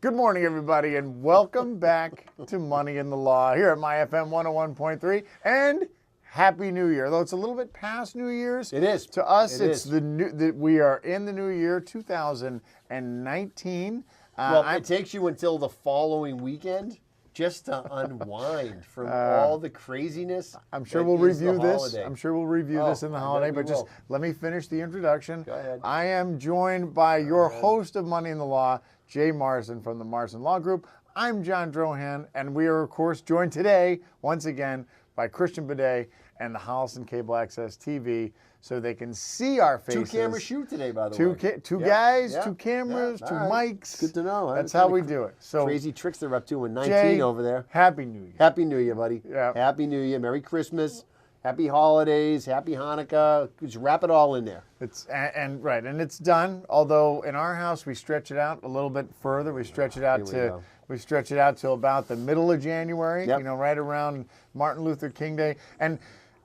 Good morning, everybody, and welcome back to Money in the Law here at MyFM 101.3. And Happy New Year. Though it's a little bit past New Year's. It is. To us, It it's is. we are in the new year, 2019. Well, it takes you until the following weekend just to unwind from all the craziness. I'm sure that we'll is the review this. holiday. I'm sure we'll review this in the I bet holiday, we but just will. let me finish the introduction. Go ahead. I am joined by your host of Money in the Law, Jay Marsden from the Marsden Law Group. I'm John Drohan, and we are, of course, joined today, once again, by Christian Bidet and the Holliston Cable Access TV, so they can see our faces. Two-camera shoot today, by the Two way. guys, Yeah. two cameras, Yeah. two All right. mics. Good to know. That's Kind how of we do it. So, Crazy tricks they're up to in 19 Jay, over there. Happy New Year. Happy New Year, buddy. Yeah. Happy New Year. Merry Christmas. Happy holidays. Happy Hanukkah. Just wrap it all in there. And it's done. Although in our house we stretch it out a little bit further. We stretch it out Here we to till about the middle of January. Yep. You know, right around Martin Luther King Day. And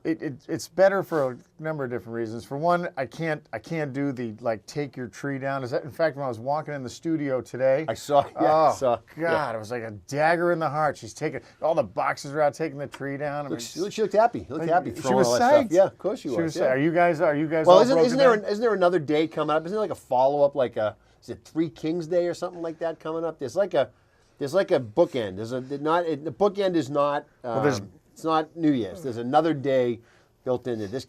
it's better for a number of different reasons. For one, I can't do the take your tree down. In fact, when I was walking in the studio today, I saw. Yeah, God, it was like a dagger in the heart. She's taking all the boxes are out, taking the tree down. I mean, She looked happy. She looked happy. she throwing was all that stuff. psyched. Yeah, of course she She was. was. Yeah. Are you guys? Well, all isn't broken there down? isn't there another day coming up? Isn't there like a follow up, is it Three Kings Day or something like that coming up? There's like a bookend. The bookend is not. It's not New Year's. There's another day built into this.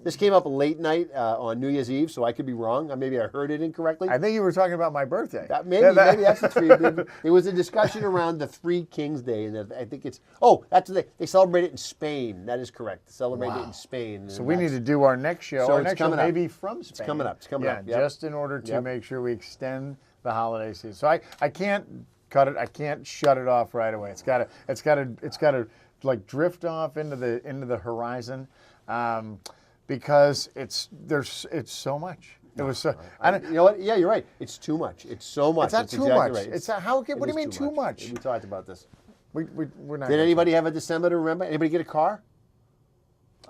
This came up late night on New Year's Eve, so I could be wrong. Maybe I heard it incorrectly. I think you were talking about my birthday. Maybe that's the three. There was a discussion around the Three Kings Day, and I think it's they celebrate it in Spain. That is correct. They celebrate it in Spain. So we need to do our next show. So Our it's next show coming up. maybe from Spain. It's coming up. It's coming up. Yep. Just in order to Yep. make sure we extend the holiday season. So I can't cut it. I can't shut it off right away. It's got to like drift off into the horizon, because it's so much. It was so. You know what? Yeah, you're right. It's too much. It's so much. It's not That's too exactly much. Right. It's how. What do you is mean too much? We talked about this. We're not. Did anybody have a December to remember? Anybody get a car?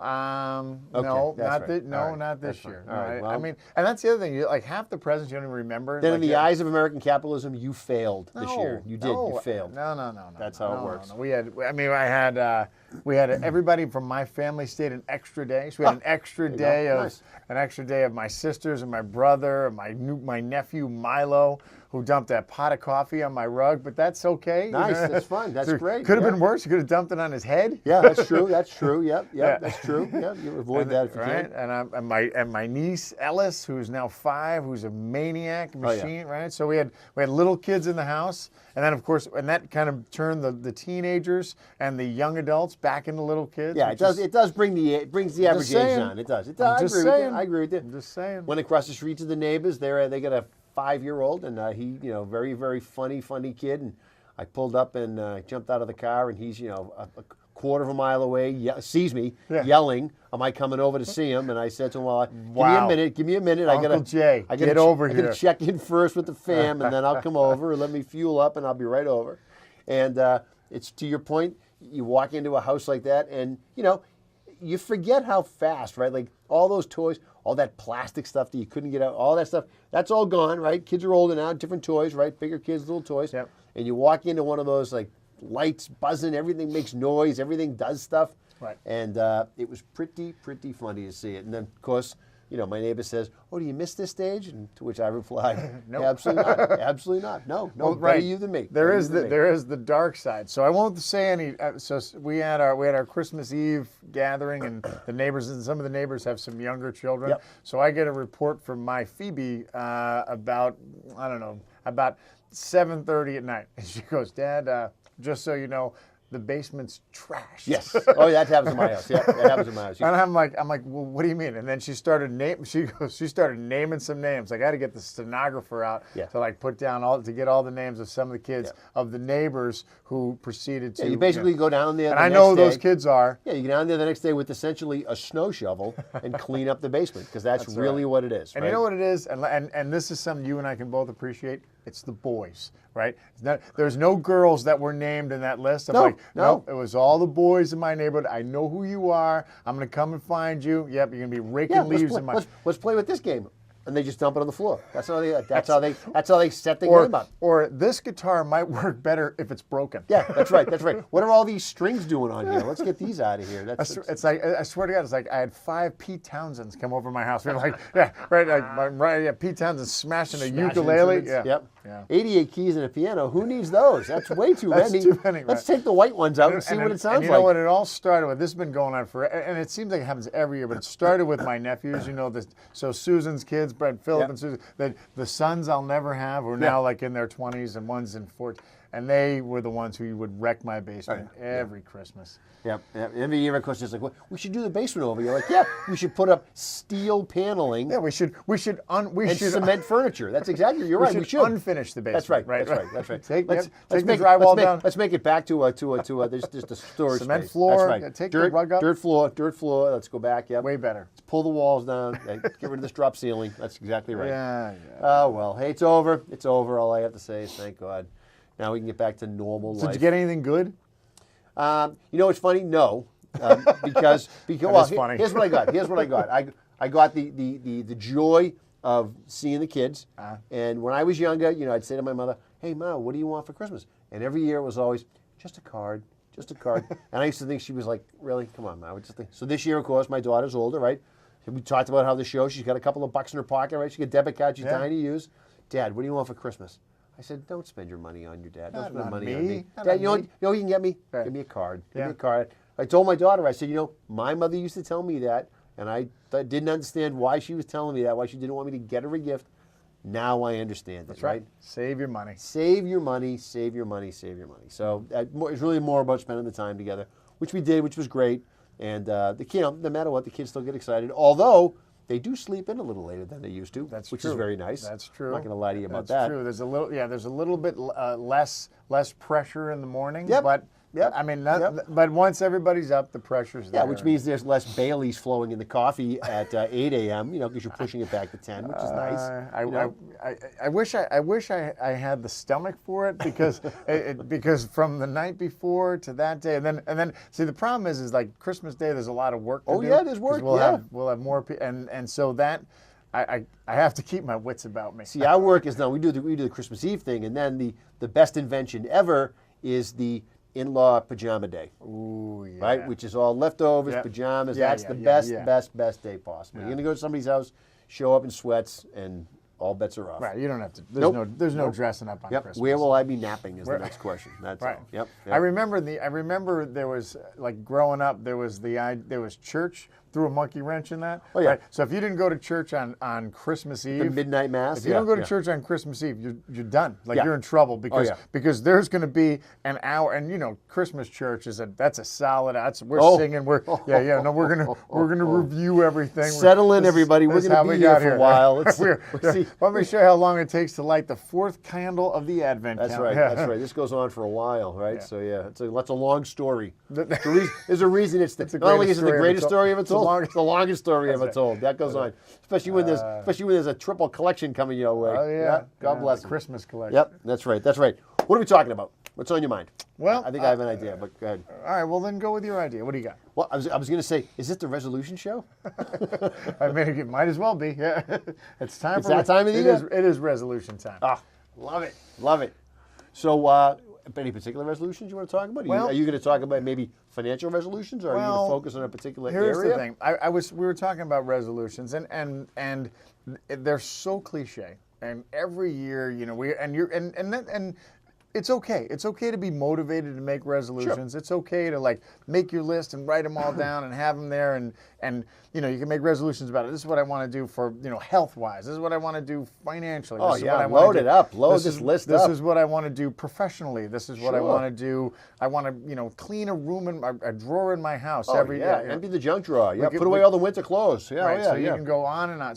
No, that's not right. All right, not this that's fine. year. All right, I well- mean, and that's the other thing. Like half the presents you don't even remember. Then, like, in the eyes of American capitalism, you failed this No, year. You did. no, You failed. No. That's how it works. No. We had everybody from my family stayed an extra day. So we had an extra day Nice. of my sisters and my brother and my nephew Milo, who dumped that pot of coffee on my rug. But that's okay. Nice. That's fun. That's great. Could have Yeah. been worse. You could have dumped it on his head. Yeah, that's true. That's true. Yep. Yeah. That's true. Yeah, you avoid that if you right? can. And my niece Ellis, who's now 5, who's a maniac machine, yeah. right? So we had little kids in the house, and then of course, and that kind of turned the teenagers and the young adults back into little kids. Yeah, it does. It does brings the average age saying. down. It does. It I'm does. just I saying. agree with you. I'm just saying. Went across the street to the neighbors. They got a 5-year-old, and he, very, very funny kid. And I pulled up and jumped out of the car, and he's, a quarter of a mile away, sees me yelling, "Am I coming over to see him?" And I said to him, "Well, give me a minute. Uncle Jay, get over I here. gotta check in first with the fam, and then I'll come over and let me fuel up, and I'll be right over." And it's to your point. You walk into a house like that, and you forget how fast, right? Like all those toys, all that plastic stuff that you couldn't get out, all that stuff, that's all gone, right? Kids are older now, different toys, right? Bigger kids, little toys. Yep. And you walk into one of those lights buzzing, everything makes noise, everything does stuff. Right. And it was pretty funny to see it. And then, of course, my neighbor says, "Oh, do you miss this stage?" And to which I replied, Nope. "Absolutely not. Absolutely not. No, Well, better right. you than me. There Better is you than me." there is the dark side. So I won't say any. So we had our Christmas Eve gathering, and the neighbors and some of the neighbors have some younger children. Yep. So I get a report from my Phoebe about 7:30 at night, and she goes, "Dad, just so you know, the basement's trashed." Yes. Oh, that happens in my house. Yeah, that happens in my house. And I'm like, well, what do you mean? And then she started naming some names. I got to get the stenographer out to put down to get all the names of some of the kids of the neighbors who proceeded to. Yeah, you basically go down there. And the I know who next day. those kids are. Yeah, you go down there the next day with essentially a snow shovel and clean up the basement because that's really what it is. And right? you know what it is? And this is something you and I can both appreciate. It's the boys, right? There's no girls that were named in that list. I'm No. It was all the boys in my neighborhood. I know who you are. I'm going to come and find you. Yep, you're going to be raking leaves in my... Let's play with this game. and they just dump it on the floor. That's how they set the game up. Or this guitar might work better if it's broken. Yeah, that's right. That's right. What are all these strings doing on here? Let's get these out of here. It's like, I swear to God, it's like I had 5 Pete Townsends come over my house. They're like, yeah, right, yeah, Pete Townsend smashing a ukulele. Yeah. Yep. Yeah. 88 keys and a piano. Who needs those? That's way too That's many. too many, Let's right. take the white ones out and see what it sounds and you like. know what it all started with? This has been going on for, and it seems like it happens every year, but it started with my nephews. You know, so Susan's kids, Brett, Philip, Yep. and Susan. The sons I'll never have, who are now like in their 20s, and one's in 40s. And they were the ones who would wreck my basement every Christmas. Yep. Every year, of course, it's like, well, we should do the basement over. You're like, yeah, we should put up steel paneling. Yeah, we should cement furniture. That's exactly. You're right. We should unfinish the basement. That's right. That's right. Take let's the make drywall down. Let's make it back to there's just a storage Cement space. floor. That's right. Yeah, take the rug up. Dirt floor. Let's go back. Yep. Way better. Let's pull the walls down. Get rid of this drop ceiling. That's exactly right. Yeah. Oh well. Hey, it's over. It's over. All I have to say is thank God. Now we can get back to normal life. Did you get anything good? You know what's funny? No, because funny. Here's what I got. I got the joy of seeing the kids. And when I was younger, you know, I'd say to my mother, "Hey, Ma, what do you want for Christmas?" And every year it was always just a card, just a card. And I used to think she was like, "Really? Come on, Ma." I would just think. So this year, of course, my daughter's older, right? We talked about how the show. She's got a couple of bucks in her pocket, right? She got a debit card. She's dying to use. Dad, what do you want for Christmas? I said, don't spend your money on your dad. Don't spend on money on me. me. Not Dad, on you know me. what you can get me? Right. Give me a card. Give Yeah. me a card. I told my daughter, I said, you know, my mother used to tell me that, and I didn't understand why she was telling me that, why she didn't want me to get her a gift. Now I understand it, That's right. Save your money. Save your money, save your money, save your money. So it's really more about spending the time together, which we did, which was great. And no matter what, the kids still get excited. Although they do sleep in a little later than they used to, which is very nice. That's true. I'm not going to lie to you about That's that. true. There's a little bit less pressure in the morning. Yep. But Yep. I mean, Yep. but once everybody's up, the pressure's there. Yeah, which means there's less Baileys flowing in the coffee at 8 a.m. You know, because you're pushing it back to 10, which is nice. I wish I had the stomach for it because because from the night before to that day, and then see the problem is like Christmas Day. There's a lot of work to do. Oh yeah, there's work. 'Cause we'll have more and so that. I have to keep my wits about me. See, our work is done. We do the Christmas Eve thing, and then the best invention ever is the in-law pajama day. Ooh, yeah. Right, which is all leftovers, Yep. pajamas. Yeah, That's yeah, the yeah, best day possible. You're gonna go to somebody's house, show up in sweats, and all bets are off. Right, you don't have to. There's no dressing up on Yep. Christmas. Where will I be napping is the next question. That's Right. all. Yep. I remember there was like growing up there was church, threw a monkey wrench in that. Oh, yeah. Right? So if you didn't go to church on Christmas Eve, The midnight mass. if you don't go to church on Christmas Eve, you're done. Like Yeah. you're in trouble because yeah. because there's going to be an hour, and you know Christmas church that's a solid. We're Oh. singing. We're gonna review everything. Settle in, everybody. We're This is gonna how be we here got for a while. It's- Let me show you how long it takes to light the 4th candle of the Advent. That's count. right. Yeah. That's right. This goes on for a while, right? Yeah. So yeah, that's a long story. There's a reason it's the not only is it the greatest greatest story story ever ever told, told, it's the longest story ever right. told. That goes on, especially when there's a triple collection coming your way. Oh yeah. God bless the them. Christmas collection. Yep, that's right. That's right. What are we talking about? What's on your mind? Well, I think I have an idea, but go ahead. All right. Well, then go with your idea. What do you got? Well, I was going to say, is this the resolution show? I mean, it might as well be. Yeah. It's time It's for that time of the year? It is resolution time. Ah, love it. Love it. So, any particular resolutions you want to talk about? Are you going to talk about maybe financial resolutions, or are you going to focus on a particular Here's area? the thing. We were talking about resolutions, and they're so cliche. And every year, you know, and it's okay. It's okay to be motivated to make resolutions. It's okay to like make your list and write them all down and have them there, and you know you can make resolutions about it. This is what I want to do for health wise. This is what I want to do financially. Oh This is yeah, what I want load to it do. up. Load this list up. This is what I want to do professionally. This is what I want to do. I want to clean a room in a drawer in my house every day. Yeah, empty the junk drawer. Yeah, could- put away all the winter clothes. Yeah, Right, yeah, so yeah. you can go on and on.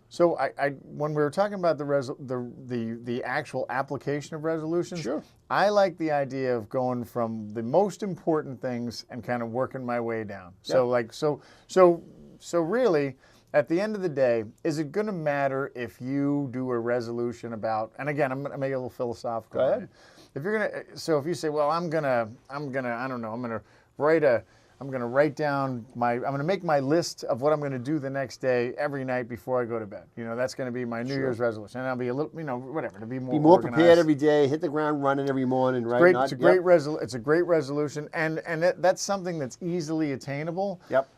So I when we were talking about the actual application of resolutions, Sure. I like the idea of going from the most important things and kind of working my way down. So really, at the end of the day, is it going to matter if you do a resolution about? And again, I'm going to make it a little philosophical. Go ahead. If you're gonna, so if you say, well, I'm gonna write I'm going to write down I'm going to make my list of what I'm going to do the next day every night before I go to bed. That's going to be my New Year's resolution. And I'll be a little, whatever, to be more organized. Prepared every day. Hit the ground running every morning, right? Great, it's a great resolution, and that's something that's easily attainable. Yep.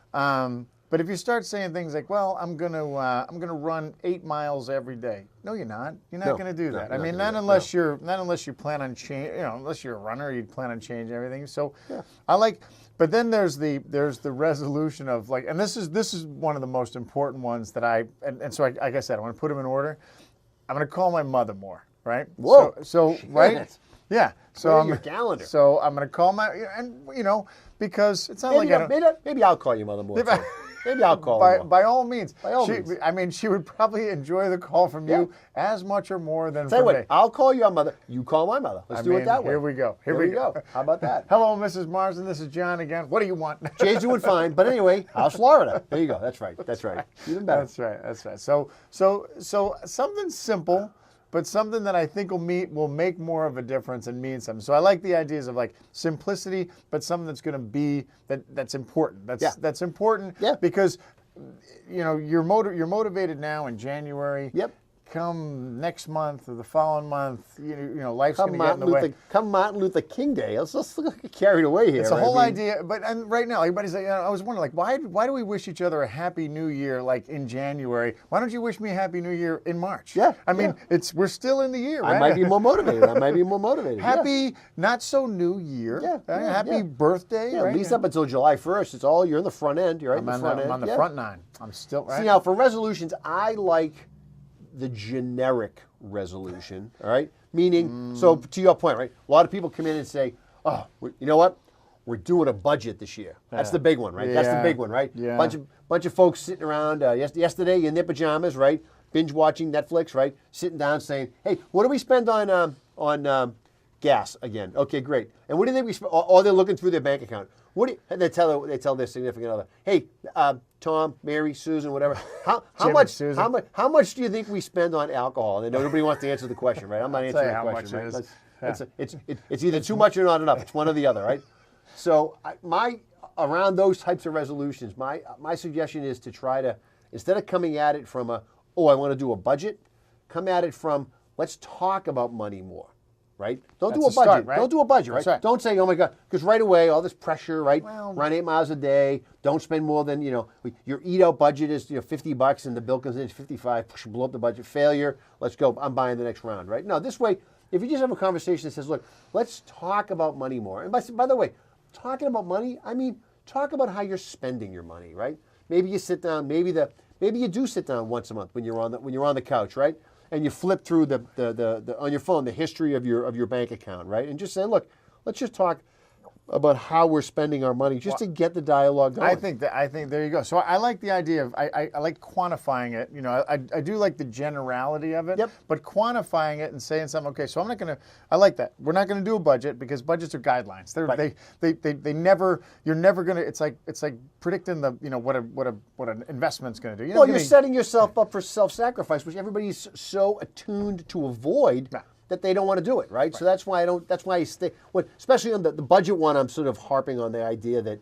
But if you start saying things like, "Well, I'm gonna run 8 miles every day," no, you're not. You're not going to do that. I mean, not unless you plan on change. Unless you're a runner, you'd plan on changing everything. So, I like. But then there's the resolution of like, and this is one of the most important ones that so like I said, I want to put them in order. I'm going to call my mother more, right? Whoa. So right. Yeah. So I'm your calendar. So I'm going to call because it's not maybe I'll call your mother more. Maybe I'll call her more. By all means. By all means. I mean, she would probably enjoy the call from you as much or more than from me. I'll call your mother. You call my mother. Let's do it that way. Here we go. Here we go. How about that? Hello, Mrs. Marsden. This is John again. What do you want? Jay's doing fine, but anyway, how's Florida? There you go. That's right. Even better. That's right. So something simple, but something that I think will make more of a difference and mean something. So I like the ideas of like simplicity, but something that's going to be that's important. That's important because you're motivated now in January. Yep. Come next month or the following month, life's going to get in the way. Come Martin Luther King Day. Let's get carried away here. It's a whole idea, and right now everybody's like, I was wondering, like, why do we wish each other a Happy New Year like in January? Why don't you wish me a Happy New Year in March? Yeah. I mean, we're still in the year, right? I might be more motivated. Happy, not so New Year. Happy birthday. Yeah, right? At least up until July 1st, it's all you're in the front end. You're right I'm in the front end. I'm on the front nine. I'm still right. See now for resolutions, I like the generic resolution, all right? Meaning, so to your point, right? A lot of people come in and say, oh, you know what? We're doing a budget this year. That's the big one, right? That's the big one, right? Yeah. Bunch of folks sitting around yesterday in their pajamas, right? Binge watching Netflix, right? Sitting down saying, hey, what do we spend on gas again? Okay, great. And what do you think we spend? Or they're looking through their bank account. And they tell their significant other, hey, Tom, Mary, Susan, whatever. How much do you think we spend on alcohol? And nobody wants to answer the question, right? I'm not answering the question. Right? It's either too much or not enough. It's one or the other, right? So around those types of resolutions, my suggestion is to try to, instead of coming at it from I want to do a budget, come at it from let's talk about money more. Right? Don't do a budget. Start, right? Don't do a budget, right? Right? Don't say, oh my God, because right away, all this pressure, right? Well, run 8 miles a day. Don't spend more than, your eat out budget is $50 and the bill comes in at 55. Blow up the budget. Failure. Let's go. I'm buying the next round, right? No, this way, if you just have a conversation that says, look, let's talk about money more. And by the way, talking about money, I mean, talk about how you're spending your money, right? Maybe you sit down, maybe you do sit down once a month when you're on the couch, right? And you flip through the on your phone the history of your bank account, right? And just say, look, let's just talk about how we're spending our money, just to get the dialogue going. I think there you go. So I like the idea of I like quantifying it. I do like the generality of it. Yep. But quantifying it and saying something. Okay, so I'm not going to. I like that. We're not going to do a budget because budgets are guidelines. They never. You're never going to. It's like predicting what an investment's going to do. You're setting yourself up for self-sacrifice, which everybody's so attuned to avoid. Yeah. That they don't want to do it, right? So that's why I stay. Especially on the budget one, I'm sort of harping on the idea that,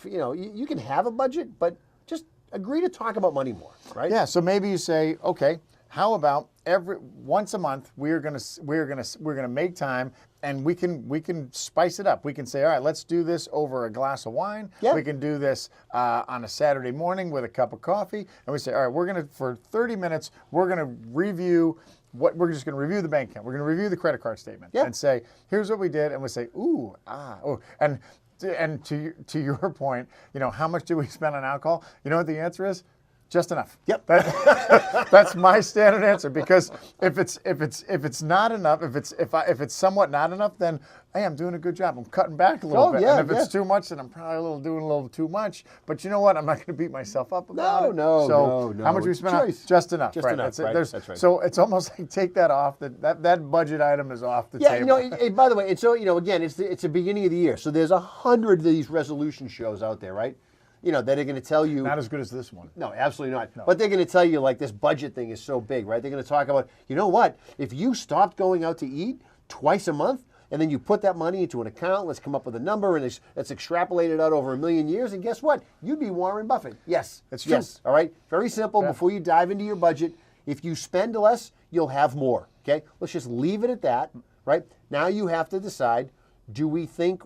you can have a budget, but just agree to talk about money more, right? Yeah. So maybe you say, okay, how about once a month we're gonna make time, and we can spice it up. We can say, all right, let's do this over a glass of wine. Yeah. We can do this on a Saturday morning with a cup of coffee, and we say, all right, for 30 minutes we're gonna review. We're just going to review the bank account. We're going to review the credit card statement and say, here's what we did, and we say, and to your point, how much do we spend on alcohol? You know what the answer is? Just enough. Yep. That's my standard answer, because if it's not enough, if it's somewhat not enough, then hey, I'm doing a good job. I'm cutting back a little bit. Yeah, and if it's too much, then I'm probably doing a little too much. But you know what? I'm not going to beat myself up about it. No. How much do we spend on? Just enough. Just enough. That's, right. That's right. So it's almost like take that off. That budget item is off the table. By the way, and so again, it's the beginning of the year, so there's 100 of these resolution shows out there, right? That are going to tell you. Not as good as this one. No, absolutely not. No. But they're going to tell you, like, this budget thing is so big, right? They're going to talk about, you know what? If you stopped going out to eat twice a month, and then you put that money into an account. Let's come up with a number, and let's extrapolate it out over 1,000,000 years. And guess what? You'd be Warren Buffett. Yes, That's true. Yes. All right. Very simple. Before you dive into your budget, if you spend less, you'll have more. Okay. Let's just leave it at that. Right now, you have to decide: do we think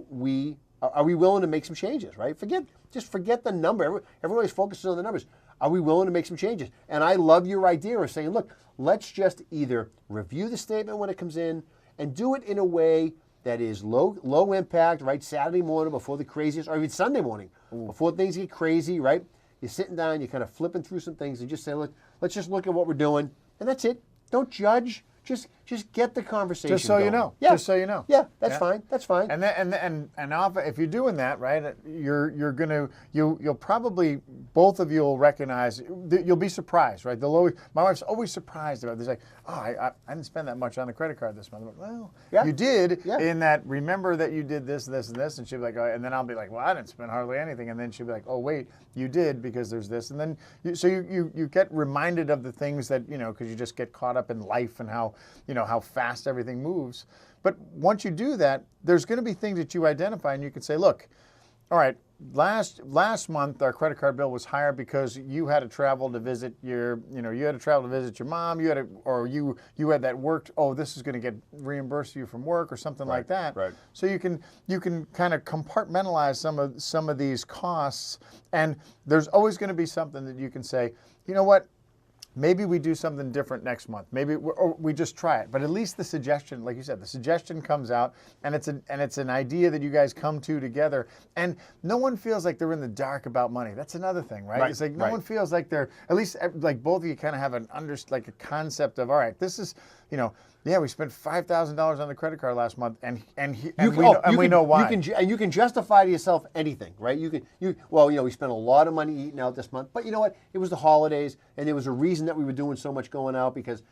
are we willing to make some changes? Right. Forget the number. Everybody's focusing on the numbers. Are we willing to make some changes? And I love your idea of saying, look, let's just either review the statement when it comes in and do it in a way that is low impact, right? Saturday morning before the craziest, or even Sunday morning before things get crazy, right? You're sitting down, you're kind of flipping through some things and just say, look, let's just look at what we're doing. And that's it. Don't judge. Just get the conversation Just so going. you know. Yeah. Just so you know. Yeah, that's fine. That's fine. And often, if you're doing that, right, you'll probably, both of you will recognize, you'll be surprised, right? My wife's always surprised about this. Like, oh, I didn't spend that much on the credit card this month. I'm like, well, you did in that. Remember that you did this, this, and this, and she'll be like, oh, and then I'll be like, well, I didn't spend hardly anything, and then she'll be like, oh, wait, you did because there's this, and then you get reminded of the things that because you just get caught up in life and how fast everything moves. But once you do that, there's going to be things that you identify and you can say, look, all right, last month our credit card bill was higher because you had to travel to visit your mom, you had that work, oh, this is going to get reimbursed you from work or something like that. Right. So you can kind of compartmentalize some of these costs, and there's always going to be something that you can say, you know what? Maybe we do something different next month. Maybe we just try it. But at least the suggestion, like you said, the suggestion comes out, and it's an idea that you guys come to together. And no one feels like they're in the dark about money. That's another thing, right? It's like no one feels like they're, at least like both of you kind of have a concept of, all right, this is, we spent $5,000 on the credit card last month, and we know why. You can justify to yourself anything, right? We spent a lot of money eating out this month, but you know what? It was the holidays, and there was a reason that we were doing so much going out because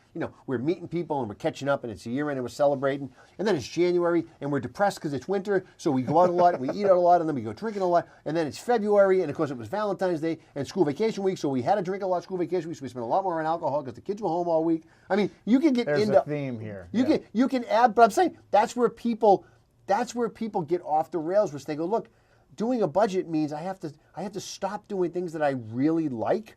we're meeting people and we're catching up, and it's a year end and we're celebrating, and then it's January and we're depressed because it's winter, so we go out a lot, and we eat out a lot, and then we go drinking a lot, and then it's February, and of course it was Valentine's Day and school vacation week, so we had to drink a lot school vacation week, so we spent a lot more on alcohol because the kids were home all week. I mean, you can get There's into a theme here. You can add, but I'm saying that's where people get off the rails, which they go, look, doing a budget means I have to stop doing things that I really like.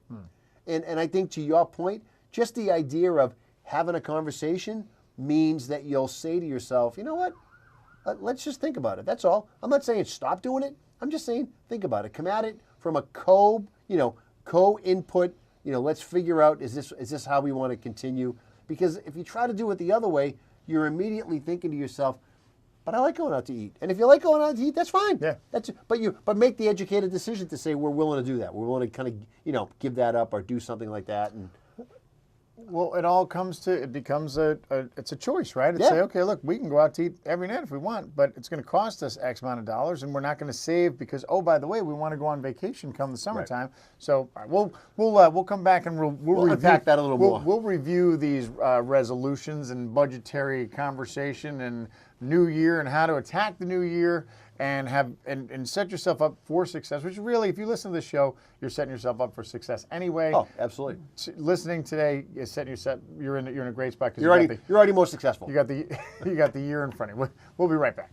And I think to your point, just the idea of having a conversation means that you'll say to yourself, you know what? Let's just think about it. That's all. I'm not saying stop doing it. I'm just saying think about it. Come at it from a co-input. Let's figure out is this how we want to continue? Because if you try to do it the other way, you're immediately thinking to yourself, but I like going out to eat. And if you like going out to eat, that's fine. Yeah. But make the educated decision to say we're willing to do that. We're willing to kind of give that up or do something like that. And well, it becomes it's a choice, right? It's Yeah. say, okay, look, we can go out to eat every night if we want, but it's going to cost us X amount of dollars, and we're not going to save because, oh, by the way, we want to go on vacation come the summertime. So we'll come back and we'll review, unpack that a little more. We'll review these resolutions and budgetary conversation and new year and how to attack the new year and set yourself up for success, which really, if you listen to the show, you're setting yourself up for success anyway. Oh, absolutely. Listening today is setting yourself. You're in a great spot because You're already more successful. you got the year in front of you. We'll be right back.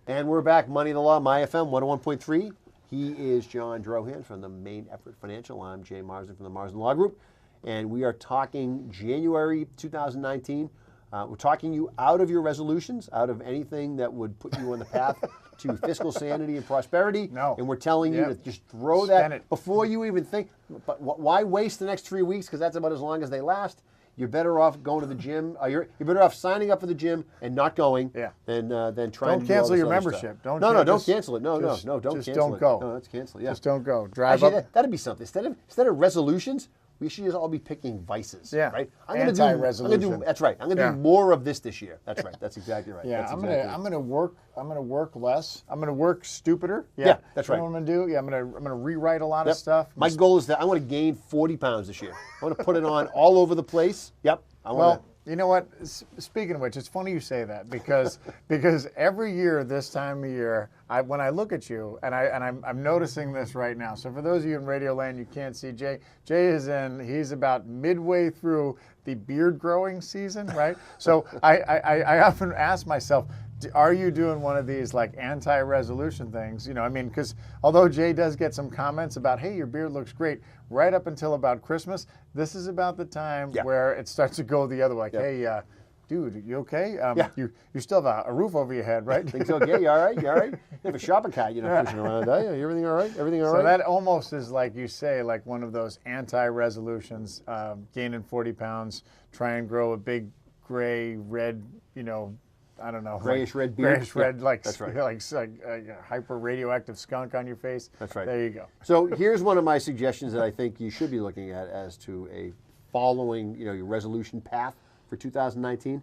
And we're back. Money in the Law, My FM 101.3. He is John Drohan from the Main Effort Financial. I'm Jay Marsden from the Marsden Law Group. And we are talking January 2019. We're talking you out of your resolutions, out of anything that would put you on the path to fiscal sanity and prosperity. No. And we're telling you to just throw Spend that it. before you even think. But why waste the next 3 weeks? Because that's about as long as they last. You're better off going to the gym. You're better off signing up for the gym and not going than trying Don't to cancel do your all this other membership. stuff. Don't Don't cancel it. No, just- don't just cancel don't it. go. No, let's cancel it. Yeah. Just don't go. Drive Actually, up. that'd be something. Instead of resolutions, we should just all be picking vices. Yeah. Right. Anti-resolution. That's right. I'm gonna do more of this year. That's right. That's exactly right. Yeah, That's I'm exactly gonna work less. I'm gonna work stupider. Yeah, that's right. You know what I'm gonna do? Yeah, I'm gonna rewrite a lot of stuff. My goal is that I want to gain 40 pounds this year. I want to put it on all over the place. Yep. I want Well, You know what? Speaking of which, it's funny you say that because every year this time of year, when I look at you, and I'm noticing this right now. So for those of you in Radio Land, you can't see Jay. Jay he's about midway through the beard growing season, right? So I often ask myself, are you doing one of these like anti-resolution things? You know, I mean, because although Jay does get some comments about, hey, your beard looks great, right up until about Christmas, this is about the time where it starts to go the other way. Like, hey, dude, you okay? You still have a roof over your head, right? Things okay? You all right? You all right? You have a shopping cart, pushing around. Everything all right? Everything all right? So that almost is like you say, like one of those anti-resolutions, gaining 40 pounds, try and grow a big gray, red, I don't know. Grayish red beard. Grayish red, that's right. like a hyper radioactive skunk on your face. That's right. There you go. So here's one of my suggestions that I think you should be looking at as to a following, your resolution path for 2019.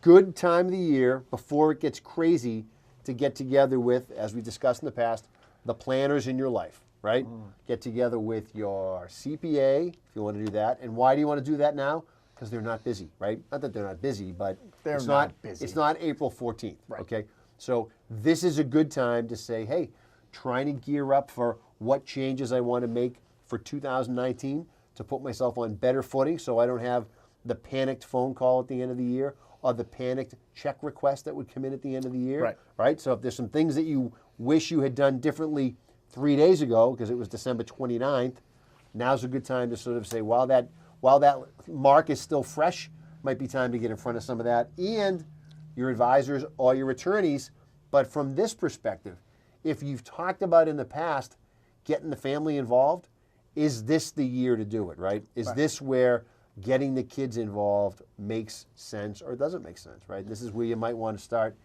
Good time of the year before it gets crazy to get together with, as we discussed in the past, the planners in your life, right? Get together with your CPA if you want to do that. And why do you want to do that now? Because they're not busy, right? Not that they're not busy, but it's not busy. It's not April 14th, right. Okay? So this is a good time to say, hey, trying to gear up for what changes I want to make for 2019 to put myself on better footing so I don't have the panicked phone call at the end of the year or the panicked check request that would come in at the end of the year, right? So if there's some things that you wish you had done differently 3 days ago because it was December 29th, now's a good time to sort of say, while that mark is still fresh, might be time to get in front of some of that and your advisors or your attorneys. But from this perspective, if you've talked about in the past getting the family involved, is this the year to do it, right? Is this where getting the kids involved makes sense or doesn't make sense, right? This is where you might want to start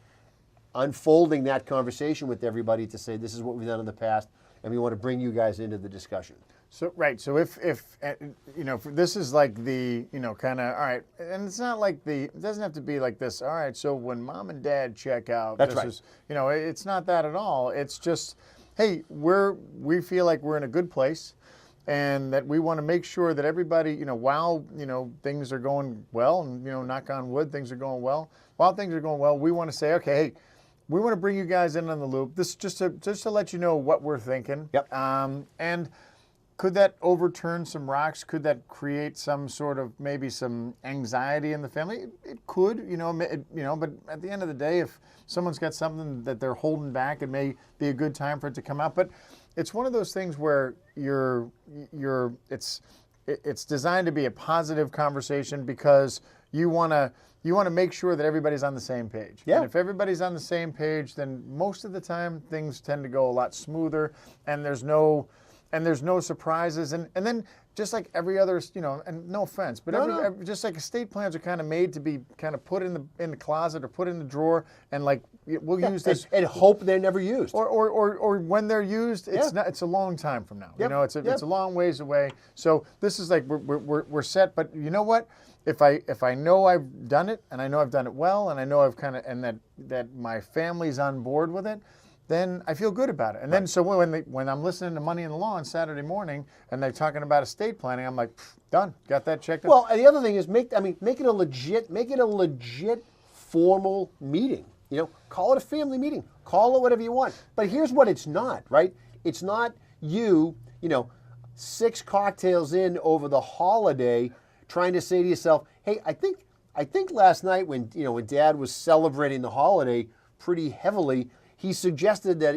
unfolding that conversation with everybody to say, this is what we've done in the past, and we want to bring you guys into the discussion. So so if this is like the kind of all right, and it's not like it doesn't have to be like this. All right, so when mom and dad check out, that's this is it's not that at all. It's just, hey, we feel like we're in a good place, and that we want to make sure that everybody, while things are going well, and knock on wood, things are going well. While things are going well, we want to say, okay, hey, we want to bring you guys in on the loop. This just to let you know what we're thinking. Yep. And could that overturn some rocks? Could that create some sort of maybe some anxiety in the family? It could, but at the end of the day, if someone's got something that they're holding back, it may be a good time for it to come out. But it's one of those things where it's designed to be a positive conversation because you want to make sure that everybody's on the same page. Yeah. And if everybody's on the same page, then most of the time things tend to go a lot smoother, and there's no surprises. And then just like every other, and no offense, but just like estate plans are kind of made to be kind of put in the closet or put in the drawer, and like we'll use this and hope they're never used. Or when they're used, it's a long time from now. Yep. It's a long ways away. So this is like we're set. But you know what? If I know I've done it, and I know I've done it well, and I know I've and that my family's on board with it, then I feel good about it. And then so when I'm listening to Money in the Law on Saturday morning and they're talking about estate planning, I'm like, done, got that checked out. Well, and the other thing is make it a legit formal meeting. Call it a family meeting. Call it whatever you want. But here's what it's not, right? It's not you, 6 cocktails in over the holiday trying to say to yourself, hey, I think last night when Dad was celebrating the holiday pretty heavily, he suggested that,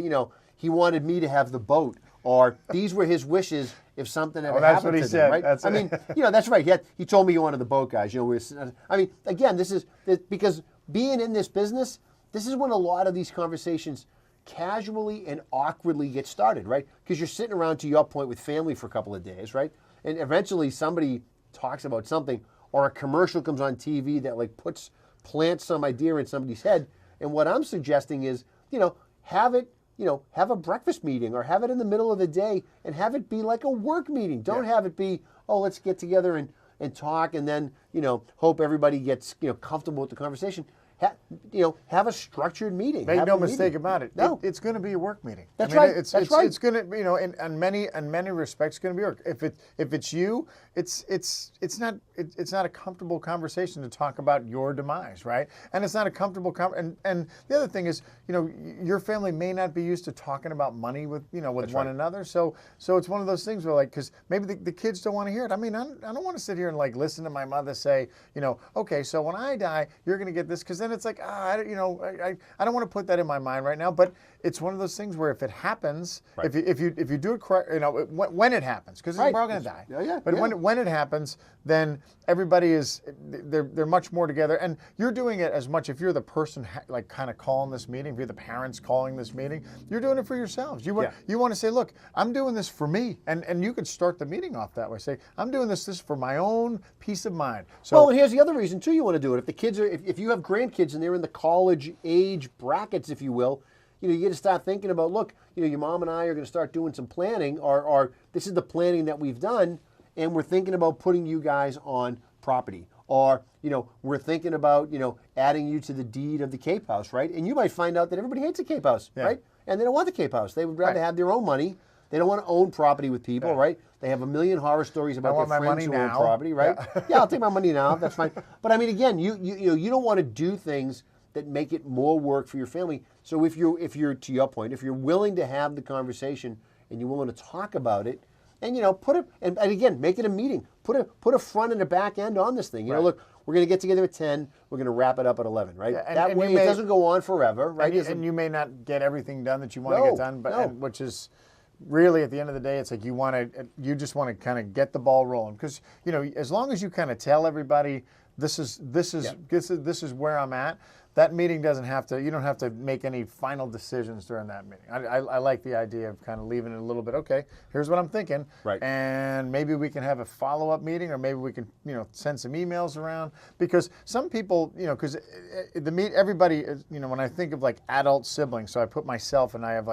he wanted me to have the boat, or these were his wishes if something ever happened to them, right? That's right. He told me he wanted the boat, guys. Again, this is because being in this business, this is when a lot of these conversations casually and awkwardly get started, right? Because you're sitting around, to your point, with family for a couple of days, right? And eventually somebody talks about something, or a commercial comes on TV that plants some idea in somebody's head. And what I'm suggesting is, have a breakfast meeting, or have it in the middle of the day, and have it be like a work meeting. Don't have it be, let's get together and talk, and then, hope everybody gets, comfortable with the conversation. have a structured meeting. Make Have no a meeting. mistake about it. No. It's going to be a work meeting. That's right. It's That's right. It's going to, in many respects, it's going to be work. If it's you, it's not a comfortable conversation to talk about your demise, right? And it's not a comfortable and the other thing is, your family may not be used to talking about money with one right. another. So it's one of those things where because maybe the kids don't want to hear it. I don't want to sit here and listen to my mother say, okay, so when I die, you're going to get this, because then it's like, I don't want to put that in my mind right now. But it's one of those things where if it happens, right. if you do it correct, when it happens, because right. we're all going to die. Yeah. But when it happens, then everybody they're much more together, and you're doing it as much. If you're the person kind of calling this meeting, if you're the parents calling this meeting, you're doing it for yourselves. You want to say, look, I'm doing this for me, and you could start the meeting off that way. Say, I'm doing this for my own peace of mind. So, and here's the other reason too you want to do it. If the kids if you have grandkids and they're in the college age brackets, if you will, you get to start thinking about, look, your mom and I are going to start doing some planning, or this is the planning that we've done, and we're thinking about putting you guys on property, or we're thinking about adding you to the deed of the Cape House, right? And you might find out that everybody hates the Cape House, right? And they don't want the Cape House. They would rather have their own money. They don't want to own property with people, right? They have a million horror stories about their friends who own property, right? Yeah, I'll take my money now. That's fine. But again, you don't want to do things that make it more work for your family. So if you're to your point, if you're willing to have the conversation and you're willing to talk about it, and put it and again, make it a meeting. Put a front and a back end on this thing. Look, we're going to get together at 10. We're going to wrap it up at 11, right? Yeah, and way it doesn't go on forever, right? And you may not get everything done that you want to get done, but which is really, at the end of the day, it's like you just want to kind of get the ball rolling, because as long as you kind of tell everybody this is where I'm at. That meeting doesn't have to. You don't have to make any final decisions during that meeting. I like the idea of kind of leaving it a little bit. Okay, here's what I'm thinking, right? And maybe we can have a follow-up meeting, or maybe we can send some emails around, because some people because everybody when I think of adult siblings, so I put myself, and I have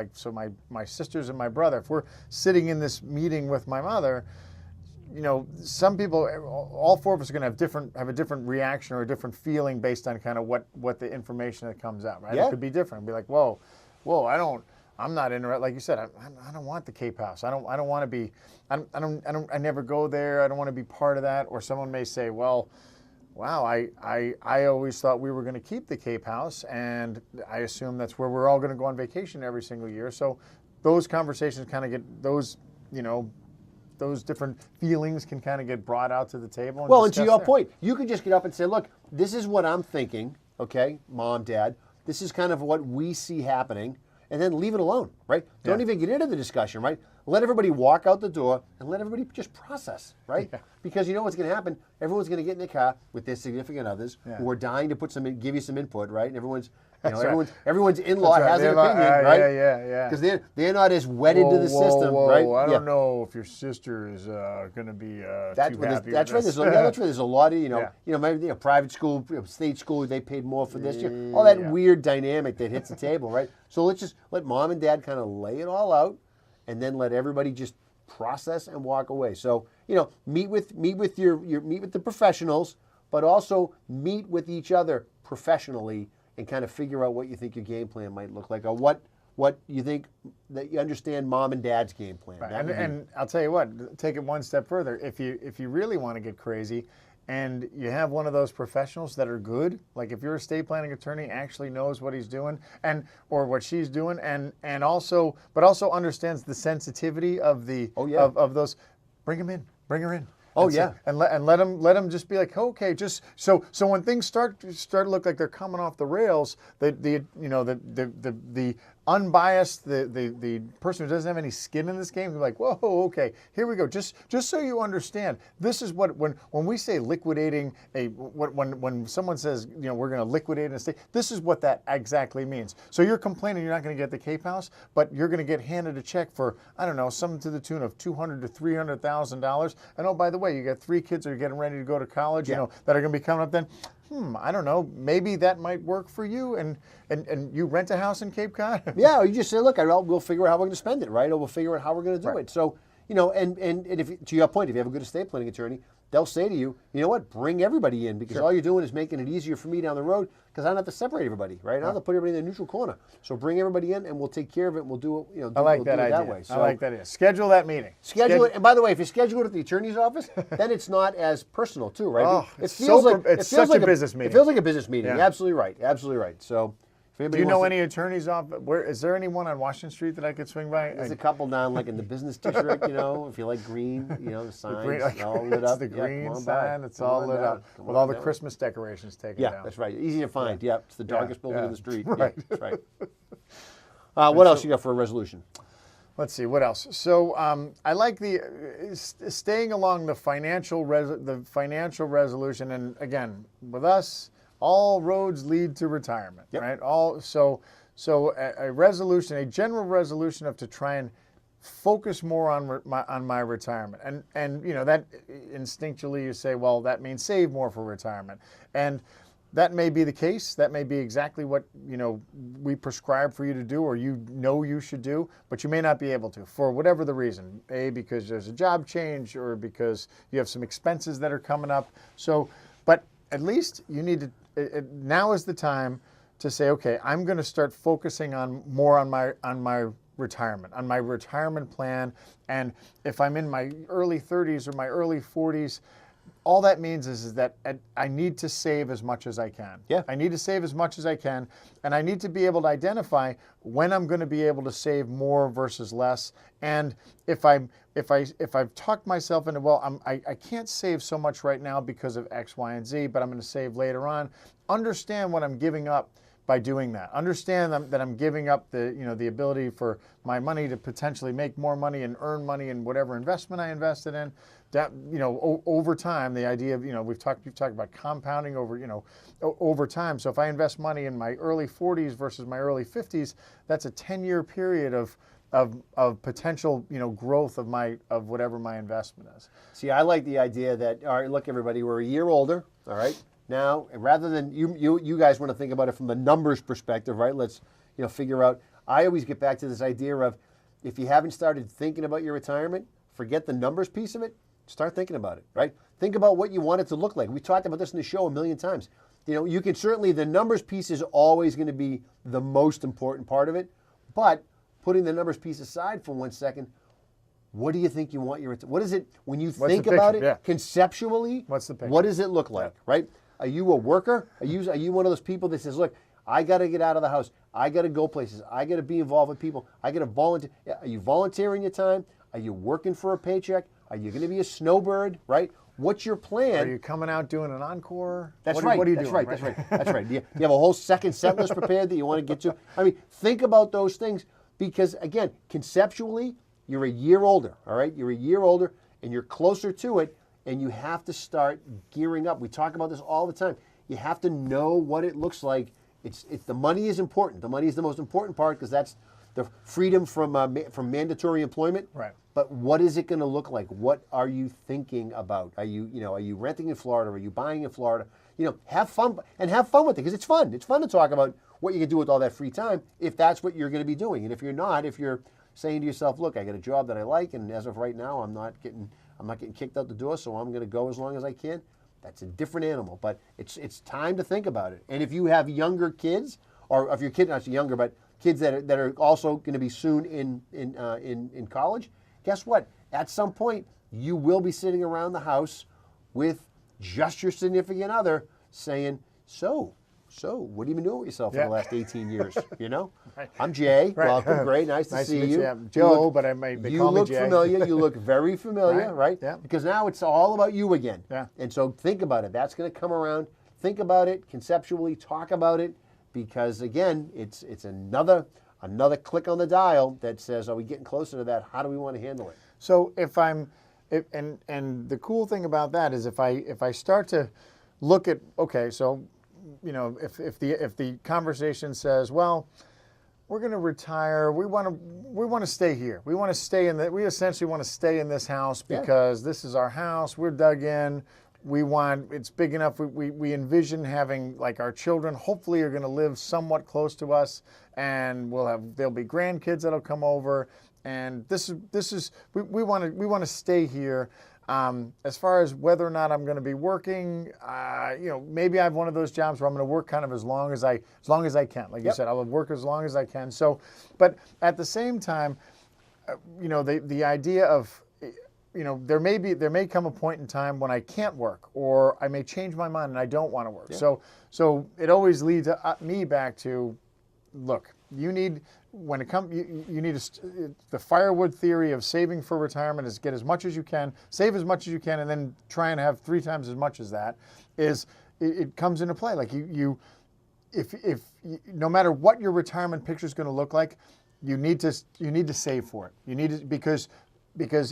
my sisters and my brother. If we're sitting in this meeting with my mother, some people, all four of us are going to have a different reaction or a different feeling based on kind of what the information that comes out, right? Yeah. It could be different. It'd be like, whoa, I'm not interested. Like you said, I don't want the Cape House. I don't want to be. I never go there. I don't want to be part of that. Or someone may say, well, wow, I always thought we were going to keep the Cape House, and I assume that's where we're all going to go on vacation every single year. So those conversations kind of get those different feelings can kind of get brought out to the table. And to your point, you can just get up and say, look, this is what I'm thinking, okay, Mom, Dad, this is kind of what we see happening, and then leave it alone, right? Don't even get into the discussion, right? Let everybody walk out the door and let everybody just process, right? Yeah. Because you know what's going to happen? Everyone's going to get in the car with their significant others who are dying to give you some input, right? And everyone's in-law has an opinion, right? Yeah. Because they're not as wedded to the system, right? I don't know if your sister is going to be too happy. That's right. There's a lot of maybe private school, state school. They paid more for this year. All that weird dynamic that hits the table, right? So let's just let Mom and Dad kind of lay it all out, and then let everybody just process and walk away. So meet with the professionals, but also meet with each other professionally, and kind of figure out what you think your game plan might look like, or what you think that you understand Mom and Dad's game plan. Right. And I'll tell you what, take it one step further. If you really want to get crazy, and you have one of those professionals that are good, like if your estate planning attorney actually knows what he's doing or what she's doing, but also understands the sensitivity of of those, bring him in, bring her in. And let them just be like, okay, just so when things start to look like they're coming off the rails, the unbiased, the person who doesn't have any skin in this game, they're like, whoa, okay, here we go. Just so you understand, this is what when we say liquidating when someone says we're going to liquidate an estate, this is what that exactly means. So you're complaining you're not going to get the Cape House, but you're going to get handed a check for, I don't know, something to the tune of $200,000 to $300,000, and oh, by the way, you got 3 kids that are getting ready to go to college, that are going to be coming up then. I don't know, maybe that might work for you, and you rent a house in Cape Cod? Yeah, or you just say, look, we'll figure out how we're going to spend it, right? Or we'll figure out how we're going to do it. So, and if to your point, if you have a good estate planning attorney, they'll say to you, you know what, bring everybody in, because all you're doing is making it easier for me down the road, because I don't have to separate everybody, right? I don't have to put everybody in the neutral corner. So bring everybody in, and we'll take care of it, and we'll do it, I like that do it idea. that way. So I like that idea. Schedule that meeting. schedule it, and by the way, if you schedule it at the attorney's office, then it's not as personal too, right? Oh, it it's feels so- like it's it feels such like a business meeting. It feels like a business meeting. Yeah. Absolutely right. Absolutely right. So, if Do anybody you know wants to- any attorneys off? Where is there anyone on Washington Street that I could swing by? There's a couple down like in the business district, if you like green, the signs green, all lit up. the Yeah, green come on by. sign. It's Come all on lit down. up Come with on all the down. Christmas decorations taken Yeah, down. that's right. Easy to find. Yeah, it's the darkest building in the street. Right. Yeah, that's right. What else you got for a resolution? Let's see what else. So I like the staying along the financial resolution, and again with us, all roads lead to retirement, Yep. right? So a resolution, a general resolution of to try and focus more on my retirement, and that instinctually you say, well, that means save more for retirement, and that may be the case. That may be exactly what we prescribe for you to do, or you should do, but you may not be able to for whatever the reason. Because there's a job change, or because you have some expenses that are coming up. So, but at least you need to. Now is the time to say, okay, I'm going to start focusing more on my retirement, on my retirement plan, and if I'm in my early 30s or my early 40s. All that means is that I need to save as much as I can. Yeah. I need to save as much as I can, and I need to be able to identify when I'm going to be able to save more versus less. And if I've talked myself into, well, I can't save so much right now because of X, Y, and Z, but I'm going to save later on. Understand what I'm giving up by doing that. Understand that I'm giving up the ability for my money to potentially make more money and earn money in whatever investment I invested in. That over time, the idea of we've talked about compounding over time. So if I invest money in my early 40s versus my early 50s, that's a 10-year period of potential growth of whatever my investment is. See, I like the idea that, all right, look, everybody, we're a year older, all right? Now, rather than you guys want to think about it from the numbers perspective, right? Let's figure out. I always get back to this idea of, if you haven't started thinking about your retirement, forget the numbers piece of it. Start thinking about it, right? Think about what you want it to look like. We talked about this in the show a million times. You can certainly, the numbers piece is always going to be the most important part of it, but putting the numbers piece aside for 1 second, what do you think you want what is it, when you think about it, conceptually, what's the picture? What does it look like, right? Are you a worker? Are you one of those people that says, look, I got to get out of the house. I got to go places. I got to be involved with people. I got to volunteer. Are you volunteering your time? Are you working for a paycheck? Are you going to be a snowbird, right? What's your plan? Are you coming out doing an encore? That's right. What are you That's doing? right. That's right. That's right. Do you have a whole second set list prepared that you want to get to? I mean, think about those things, because, again, conceptually, you're a year older, all right? You're a year older, and you're closer to it, and you have to start gearing up. We talk about this all the time. You have to know what it looks like. It's the money is important. The money is the most important part, because that's the freedom from mandatory employment. Right. But what is it going to look like? What are you thinking about? Are you renting in Florida? Are you buying in Florida? Have fun with it, because it's fun. It's fun to talk about what you can do with all that free time, if that's what you're going to be doing. And if you're not, if you're saying to yourself, look, I got a job that I like, and as of right now, I'm not getting kicked out the door, so I'm going to go as long as I can. That's a different animal. But it's time to think about it. And if you have younger kids, or if your kid not younger, but kids that are also going to be soon in college, guess what? At some point, you will be sitting around the house with just your significant other saying, so what have you been doing with yourself for the last 18 years? Right. I'm Jay. Right. Welcome. Great. Nice to see meet you. I'm Joe, but they You call me look Jay. familiar. You look very familiar, right? Yeah. Because now it's all about you again. Yeah. And so think about it. That's going to come around. Think about it conceptually. Talk about it, because, again, it's another click on the dial that says, are we getting closer to that? How do we want to handle it? So and the cool thing about that is if I start to look at, okay, so if the conversation says, well, we're going to retire, we want to stay here, we essentially want to stay in this house because this is our house, we're dug in, it's big enough, we envision having, like, our children hopefully are going to live somewhat close to us, and there'll be grandkids that'll come over, and we want to stay here. As far as whether or not I'm going to be working, maybe I have one of those jobs where I'm going to work kind of as long as I can. Like you said, I will work as long as I can. So, but at the same time, the idea of, there may come a point in time when I can't work, or I may change my mind and I don't want to work. Yeah. So it always leads me back to, look, you need, when it comes, you need the firewood theory of saving for retirement is get as much as you can, save as much as you can, and then try and have 3 times as much as that. It comes into play. Like if no matter what your retirement picture is going to look like, you need to save for it. You need to, because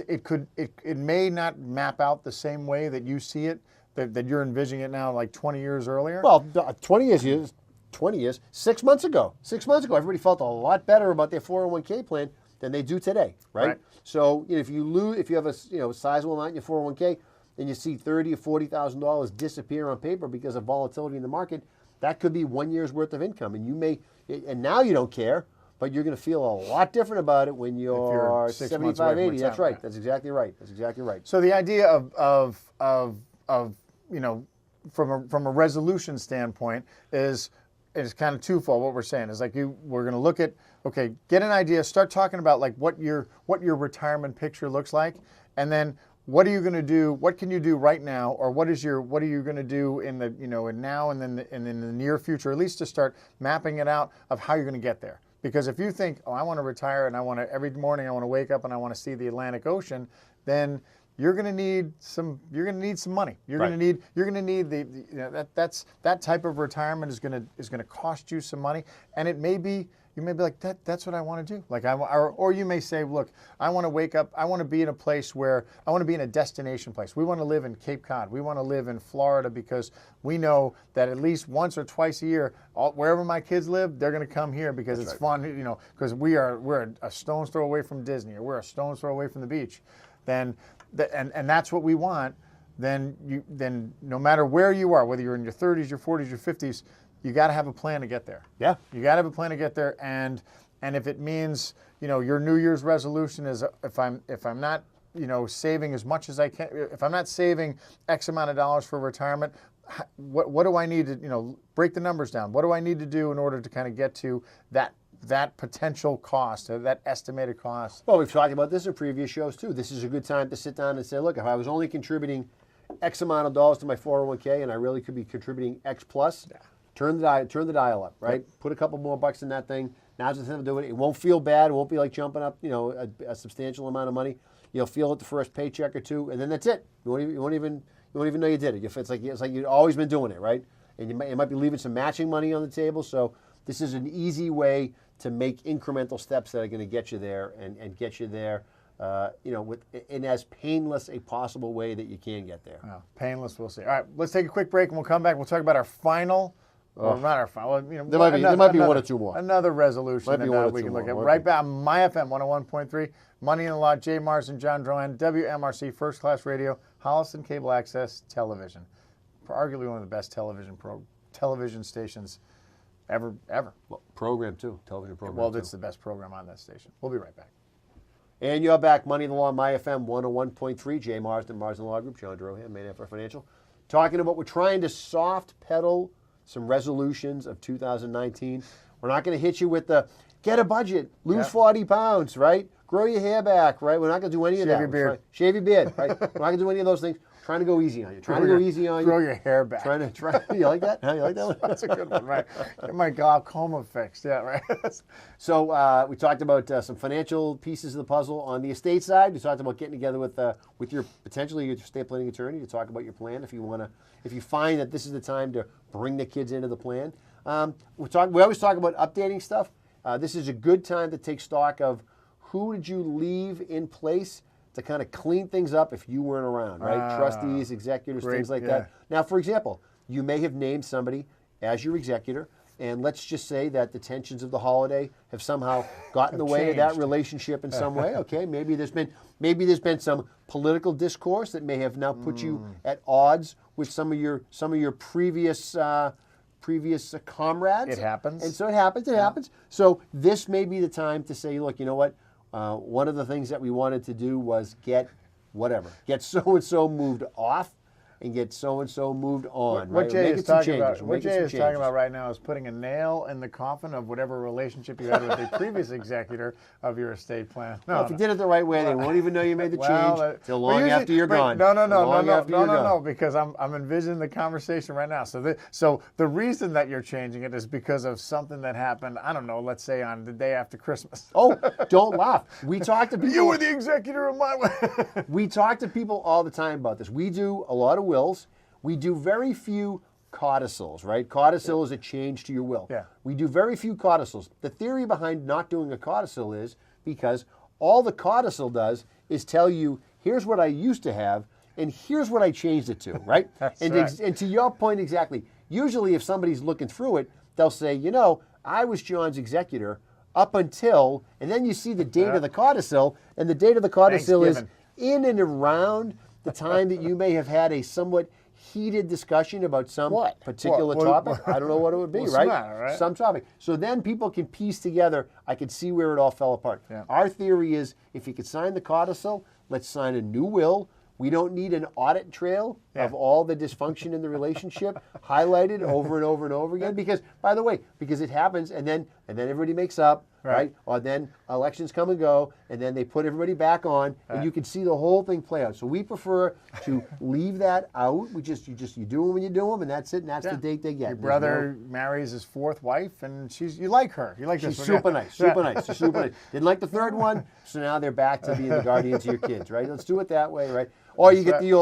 it may not map out the same way that you see it, that you're envisioning it now, like 20 years earlier. Well, 20 years, 6 months ago. 6 months ago, everybody felt a lot better about their 401k plan than they do today, right? So if you have a sizable amount in your 401k, and you see $30,000 or $40,000 disappear on paper because of volatility in the market, that could be 1 year's worth of income, and now you don't care, but you're going to feel a lot different about it when you're 75, 80. That's right. That's exactly right. So the idea of from a resolution standpoint is kind of twofold. What we're saying is we're going to look at, okay, get an idea, start talking about like what your retirement picture looks like, and then what are you going to do? What can you do right now, or what are you going to do in the in now and then in the near future, at least to start mapping it out of how you're going to get there. Because if you think, I want to retire and every morning I want to wake up and I want to see the Atlantic Ocean, then you're going to need some money. You're going to need that type of retirement is going to cost you some money, and you may be like, that's what I want to do. Or you may say, look, I want to wake up, I want to be in a place where I want to be in a destination place. We want to live in Cape Cod. We want to live in Florida because we know that at least once or twice a year, wherever my kids live, they're going to come here because it's fun, because we're a stone's throw away from Disney, or we're a stone's throw away from the beach. And that's what we want. Then no matter where you are, whether you're in your 30s, your 40s, your 50s, you got to have a plan to get there. Yeah. You got to have a plan to get there, and if it means, your New Year's resolution is if I'm not, saving as much as I can, if I'm not saving X amount of dollars for retirement, what do I need to, break the numbers down? What do I need to do in order to kind of get to that potential cost, that estimated cost? Well, we've talked about this in previous shows too. This is a good time to sit down and say, look, if I was only contributing X amount of dollars to my 401k and I really could be contributing X plus, turn the dial up, right? Yep. Put a couple more bucks in that thing. Now's the time to do it. It won't feel bad. It won't be like jumping up, a substantial amount of money. You'll feel it the first paycheck or two, and then that's it. You won't even know you did it. It's like you've always been doing it, right? And you might be leaving some matching money on the table. So this is an easy way to make incremental steps that are going to get you there and get you there, in as painless a possible way that you can get there. Oh, painless, we'll see. All right, let's take a quick break, and we'll come back. We'll talk about our final. Or not our final. There might be one or two more. Another resolution that we can look at. Right back, My FM 101.3, Money in the Law, Jay Mars and John Drohan, WMRC, First Class Radio, Holliston Cable Access Television. Arguably one of the best television stations ever. Well, program too, television program. Well, it's the best program on that station. We'll be right back. And you're back, Money in the Law, My FM 101.3, Jay Marsden, Marsden Law Group, John Drohan, Main Effort Financial. Talking about, we're trying to soft pedal some resolutions of 2019. We're not going to hit you with the get a budget, lose 40 pounds, right? Grow your hair back, right? We're not going to do any of that. Shave your beard, right? We're not going to do any of those things. Trying to go easy on you. Grow your hair back. You like that? You like that one? That's a good one, right? Get my glaucoma fixed. Yeah, right. So we talked about some financial pieces of the puzzle on the estate side. We talked about getting together with your potentially your estate planning attorney to talk about your plan if you find that this is the time to bring the kids into the plan. We always talk about updating stuff. This is a good time to take stock of who did you leave in place to kind of clean things up if you weren't around, right? Trustees, executors, things like that. Now, for example, you may have named somebody as your executor, and let's just say that the tensions of the holiday have somehow gotten in the way of that relationship in some way. Okay, maybe there's been some political discourse that may have now put you at odds with some of your previous comrades. It happens. And so it happens. So this may be the time to say, look, you know what? One of the things that we wanted to do was get whatever. Get so-and-so moved off and get so-and-so moved on. What right? Jay is talking about, We're what making Jay some is talking changes. about right now is putting a nail in the coffin of whatever relationship you had with the previous executor of your estate plan. No, Well, if you did it the right way, they won't even know you made the change till long after you're gone. No, because I'm envisioning the conversation right now. So the reason that you're changing it is because of something that happened, I don't know, let's say on the day after Christmas. Oh, don't laugh. We talk to people. You were the executor of my way. We talk to people all the time about this. We do a lot of wills. We do very few codicils, right? Codicil is a change to your will. Yeah. We do very few codicils. The theory behind not doing a codicil is because all the codicil does is tell you, here's what I used to have, and here's what I changed it to, right? That's and, right. And to your point exactly, usually if somebody's looking through it, they'll say, you know, I was John's executor up until, and then you see the date of the codicil, and the date of the codicil is in and around the time that you may have had a somewhat heated discussion about some particular topic. I don't know what it would be, right? Some topic. So then people can piece together, I could see where it all fell apart. Yeah. Our theory is if you could sign the codicil, let's sign a new will. We don't need an audit trail of all the dysfunction in the relationship highlighted over and over and over again. Because, by the way, because it happens and then everybody makes up, right? Or then elections come and go, and then they put everybody back on, and you can see the whole thing play out. So we prefer to leave that out. You do them when you do them, and that's it, and that's the date they get. Your brother marries his fourth wife, and you like her. You like this She's one. super nice, super nice. She's super nice. Didn't like the third one, so now they're back to being the guardians of your kids, right? Let's do it that way, right? Or you get the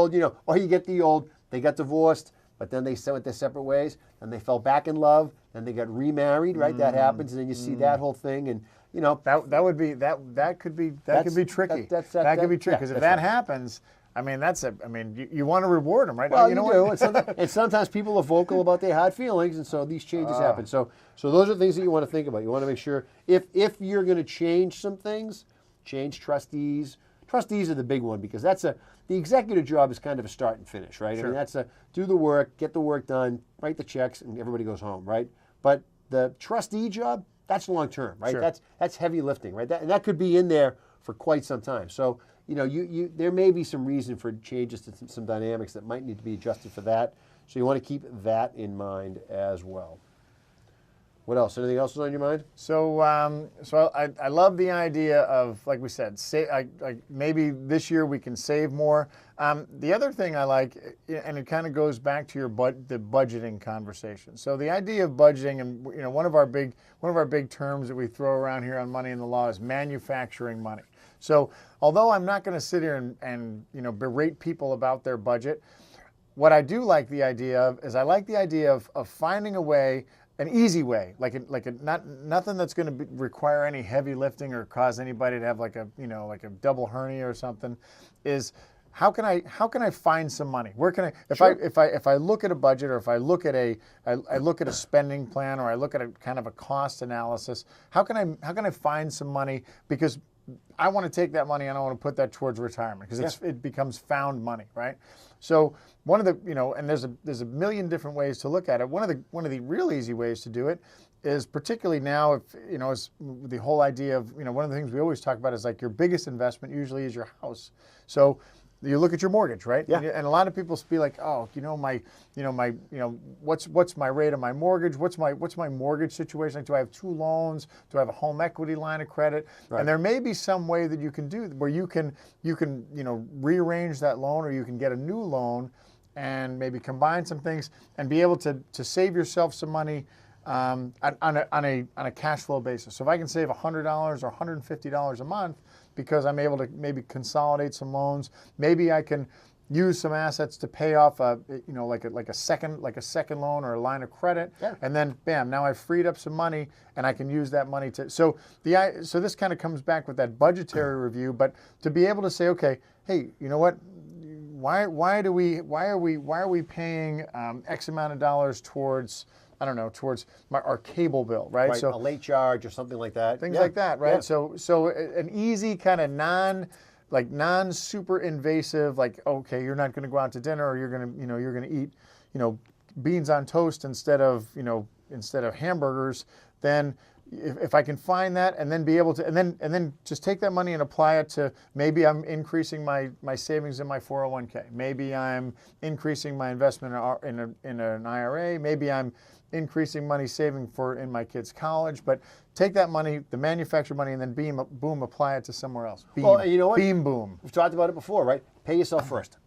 old, they got divorced, but then they went their separate ways, and they fell back in love, and they got remarried, right? That happens, and then you see that whole thing, and that could be tricky. That could be tricky because if that happens, I mean, you want to reward them, right? Well, you do. And sometimes people are vocal about their hard feelings, and so these changes happen. So those are things that you want to think about. You want to make sure if you're going to change some things, change trustees. Trustees are the big one because the executive job is kind of a start and finish, right? Sure. I mean, that's do the work, get the work done, write the checks, and everybody goes home, right? But the trustee job, that's long term, right? Sure. That's heavy lifting, right? And that could be in there for quite some time. So there may be some reason for changes to some dynamics that might need to be adjusted for that. So you want to keep that in mind as well. What else? Anything else is on your mind? So I love the idea of, like we said, maybe this year we can save more. The other thing I like, and it kind of goes back to the budgeting conversation. So the idea of budgeting, and one of our big terms that we throw around here on Money in the Law is manufacturing money. So although I'm not going to sit here and berate people about their budget, what I do like the idea of is I like the idea of finding a way. An easy way, nothing that's going to require any heavy lifting or cause anybody to have like a double hernia or something, is how can I find some money? Where can I if I look at a budget, or if I look at a spending plan, or I look at a kind of a cost analysis, how can I find some money? Because I want to take that money and I want to put that towards retirement because it becomes found money, right? So one of the and there's a million different ways to look at it. One of the real easy ways to do it is, particularly now, if is the whole idea of one of the things we always talk about is like your biggest investment usually is your house. So you look at your mortgage, right? Yeah. And a lot of people be like, oh, what's my rate of my mortgage? What's my mortgage situation? Like, do I have two loans? Do I have a home equity line of credit? Right. And there may be some way that you can do where you can rearrange that loan, or you can get a new loan and maybe combine some things and be able to save yourself some money on a cash flow basis. So if I can save $100 or $150 a month because I'm able to maybe consolidate some loans, maybe I can use some assets to pay off like a second loan or a line of credit, and then bam, now I've freed up some money and I can use that money to. So this kind of comes back with that budgetary review, but to be able to say, okay, hey, you know what? Why are we paying X amount of dollars towards, I don't know, towards our cable bill, right? So a late charge or something like that. Things like that, right? Yeah. So an easy kind of non super invasive, like, okay, you're not going to go out to dinner, or you're going to eat, beans on toast instead of hamburgers. Then if I can find that and then be able to, and then just take that money and apply it to, maybe I'm increasing my savings in my 401k. Maybe I'm increasing my investment in an IRA. Maybe I'm increasing money saving in my kids' college. But take that money, the manufactured money, and then boom, apply it to somewhere else. Beam, well, you know what? Beam, boom. We've talked about it before, right? Pay yourself first.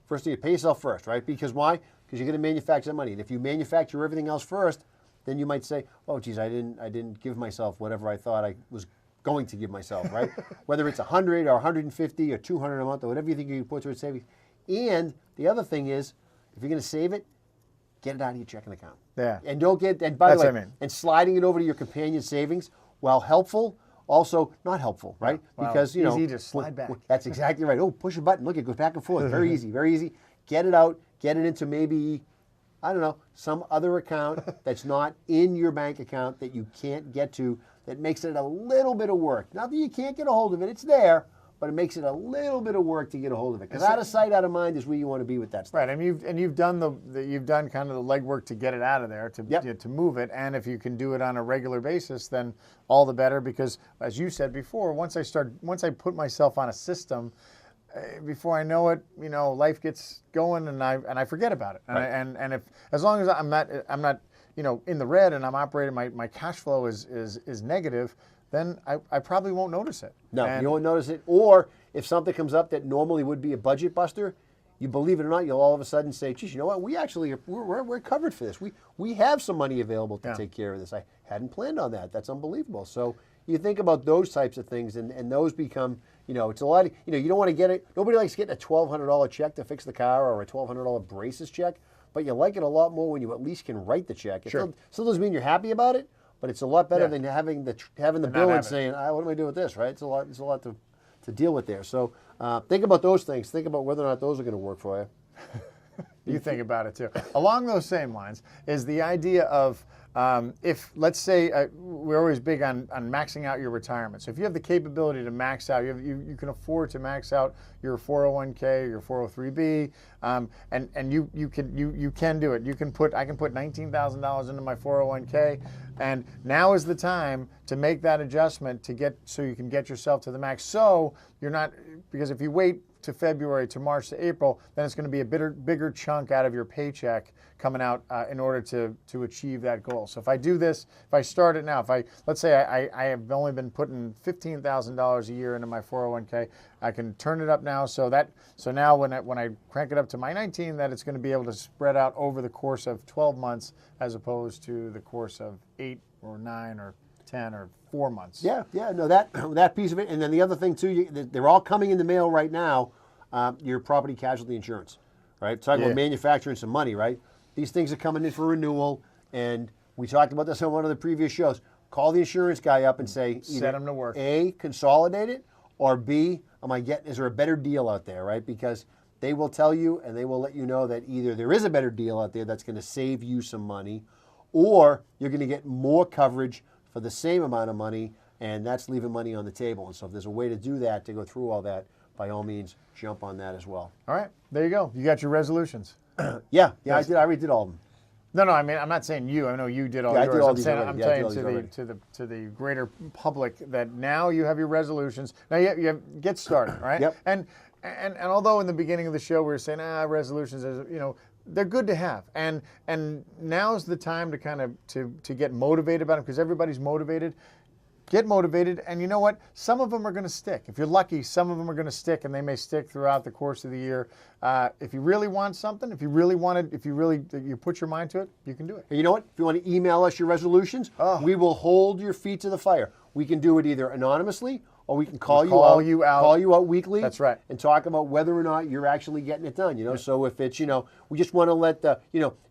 First thing, pay yourself first, right? Because why? Because you're going to manufacture that money. And if you manufacture everything else first, then you might say, oh, geez, I didn't give myself whatever I thought I was going to give myself, right? Whether it's 100 or 150 or 200 a month or whatever you think you can put towards savings. And the other thing is, if you're going to save it, get it out of your checking account. Yeah. And don't get, and by the way, That's what I mean. and sliding it over to your companion savings, while helpful, also not helpful, right? Wow. Because, you know. Easy to slide back. That's exactly right. Oh, push a button. Look, it goes back and forth. Very easy, very easy. Get it out, get it into maybe, I don't know, some other account that's not in your bank account that you can't get to, that makes it a little bit of work. Not that you can't get a hold of it, it's there, but it makes it a little bit of work to get a hold of it. Because out of sight, out of mind is where you want to be with that stuff. Right, and you've done you've done kind of the legwork to get it out of there, to move it, and if you can do it on a regular basis, then all the better. Because as you said before, once I put myself on a system, before I know it, you know, life gets going, and I forget about it. Right. And if, as long as I'm not you know, in the red, and I'm operating, my cash flow is negative, then I probably won't notice it. No, And you won't notice it. Or if something comes up that normally would be a budget buster, you believe it or not, you'll all of a sudden say, geez, you know what, we actually, we're covered for this. We have some money available to take care of this. I hadn't planned on that. That's unbelievable. So you think about those types of things, and those become, you know, it's a lot of, you know, you don't want to get it. Nobody likes getting a $1,200 check to fix the car or a $1,200 braces check, but you like it a lot more when you at least can write the check. It still doesn't mean you're happy about it, but it's a lot better than having the bill and saying, what do I do with this, right? It's a lot to deal with there. So think about those things. Think about whether or not those are going to work for you. You think about it too. Along those same lines is the idea of, if, let's say, we're always big on maxing out your retirement. So if you have the capability to max out, you can afford to max out your 401k or your 403b, and you can do it. I can put $19,000 into my 401k, and now is the time to make that adjustment so you can get yourself to the max. So you're not, because if you wait to February, to March, to April, then it's going to be a bigger chunk out of your paycheck coming out in order to achieve that goal. So if I do this, if I start it now, let's say I have only been putting $15,000 a year into my 401k, I can turn it up now so now when I crank it up to my 19, that it's going to be able to spread out over the course of 12 months as opposed to the course of 8 or 9 or 10 or 4 months. Yeah, no, that piece of it. And then the other thing too, they're all coming in the mail right now, your property casualty insurance, right? Talking about manufacturing some money, right? These things are coming in for renewal, and we talked about this on one of the previous shows. Call the insurance guy up and say, set them to work. A, consolidate it, or B, is there a better deal out there, right? Because they will tell you, and they will let you know that either there is a better deal out there that's going to save you some money, or you're going to get more coverage for the same amount of money, and that's leaving money on the table. And so if there's a way to do that, to go through all that, by all means, jump on that as well. All right, there you go. You got your resolutions. Yeah, I already did all of them. No, I mean, I'm not saying you. I know you did all yours. I did all I'm these saying, already. I'm saying to the greater public that now you have your resolutions. Now you get started, right? Yep. And although in the beginning of the show we were saying resolutions, you know, they're good to have, and now's the time to kind of to get motivated about them, because everybody's motivated. Get motivated, and you know what? Some of them are going to stick. If you're lucky, some of them are going to stick, and they may stick throughout the course of the year. If you really want something, if you put your mind to it, you can do it. And you know what? If you want to email us your resolutions, we will hold your feet to the fire. We can do it either anonymously, or we can call you out weekly. That's right. And talk about whether or not you're actually getting it done. You know, so if it's, you know, we just want to let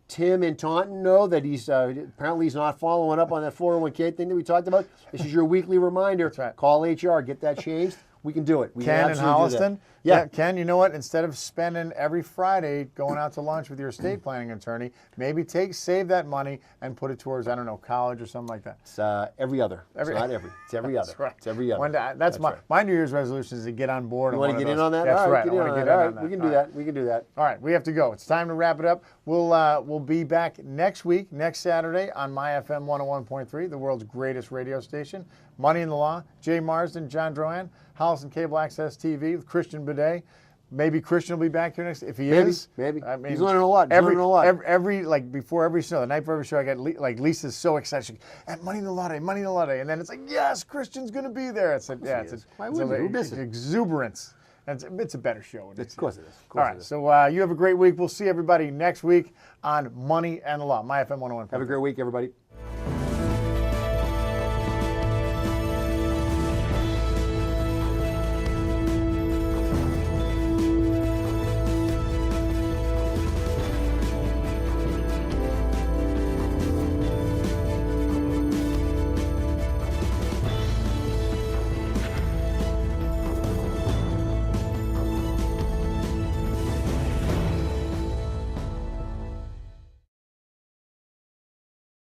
Tim in Taunton know that he's apparently he's not following up on that 401k thing that we talked about. This is your weekly reminder. That's right. Call HR, get that changed. We can do it. We Ken can in absolutely do that. Holliston. Yeah. Ken, you know what? Instead of spending every Friday going out to lunch with your estate planning attorney, maybe save that money and put it towards, I don't know, college or something like that. It's every other. It's not every. It's every other. That's right. It's every other. That's my right. my New Year's resolution is to get on board. You want to get in on that? That's All right, right. get in on that. All right, we can do that. We can do that. All right, we have to go. It's time to wrap it up. We'll be back next week, next Saturday on My FM 101.3, the world's greatest radio station. Money in the Law. Jay Marsden, John Drohan, Holliston Cable Access TV with Christian Bidet. Maybe Christian will be back here next. If he is, maybe. I mean, He's learning a lot. Every like before every show, the night before every show, I get like Lisa's so excited. She, at Money in the Law Day, Money in the Law Day, and then it's like, yes, Christian's going to be there. It's Why wouldn't you? Who miss it? Exuberance. And it's a better show. Of course it is. All right, so you have a great week. We'll see everybody next week on Money and the Law, My FM 101. Have a great week, everybody.